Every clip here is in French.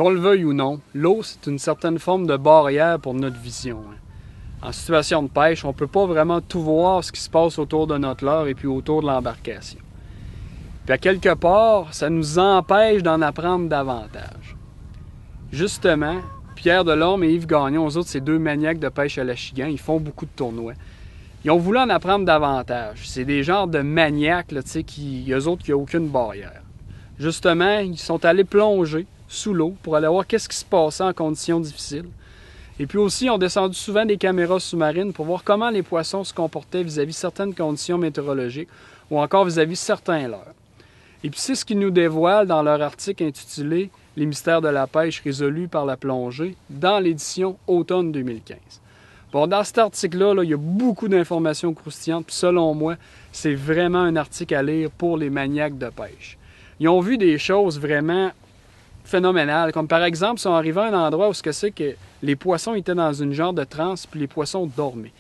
Qu'on le veuille ou non, l'eau, c'est une certaine forme de barrière pour notre vision. En situation de pêche, on ne peut pas vraiment tout voir ce qui se passe autour de notre leurre et puis autour de l'embarcation. Puis à quelque part, ça nous empêche d'en apprendre davantage. Justement, Pierre Delorme et Yves Gagnon, eux autres, c'est deux maniaques de pêche à l'achigan, ils font beaucoup de tournois. Ils ont voulu en apprendre davantage. C'est des genres de maniaques, là, eux autres, qui n'ont aucune barrière. Justement, ils sont allés plonger sous l'eau pour aller voir qu'est-ce qui se passait en conditions difficiles. Et puis aussi, ils ont descendu souvent des caméras sous-marines pour voir comment les poissons se comportaient vis-à-vis certaines conditions météorologiques ou encore vis-à-vis certains leurres. Et puis c'est ce qu'ils nous dévoilent dans leur article intitulé « Les mystères de la pêche résolus par la plongée » dans l'édition automne 2015. Bon, dans cet article-là, il y a beaucoup d'informations croustillantes, puis selon moi, c'est vraiment un article à lire pour les maniaques de pêche. Ils ont vu des choses vraiment phénoménales, comme par exemple, ils sont arrivés à un endroit où c'est que les poissons étaient dans une genre de transe, puis les poissons dormaient.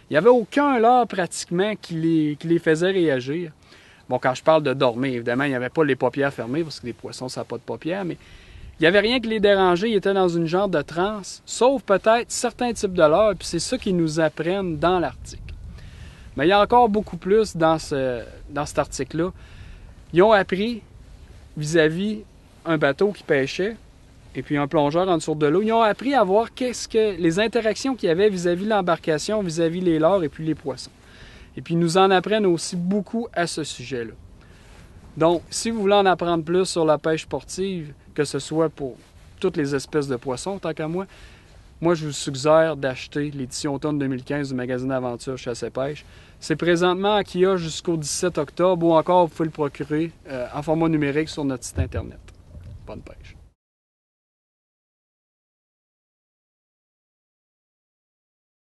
Il n'y avait aucun leurre pratiquement qui les faisait réagir. Bon, quand je parle de dormir, évidemment, il n'y avait pas les paupières fermées, parce que les poissons, ça n'a pas de paupières, mais il n'y avait rien qui les dérangeait, ils étaient dans une genre de transe, sauf peut-être certains types de leurres, puis c'est ça qu'ils nous apprennent dans l'article. Mais il y a encore beaucoup plus dans cet article-là. Ils ont appris vis-à-vis un bateau qui pêchait, et puis un plongeur en dessous de l'eau, ils ont appris à voir les interactions qu'il y avait vis-à-vis l'embarcation, vis-à-vis les leurres et puis les poissons. Et puis ils nous en apprennent aussi beaucoup à ce sujet-là. Donc, si vous voulez en apprendre plus sur la pêche sportive, que ce soit pour toutes les espèces de poissons, tant qu'à moi, je vous suggère d'acheter l'édition automne 2015 du magazine Aventure Chasse et Pêche. C'est présentement à kiosque jusqu'au 17 octobre ou encore vous pouvez le procurer en format numérique sur notre site Internet. Bonne pêche!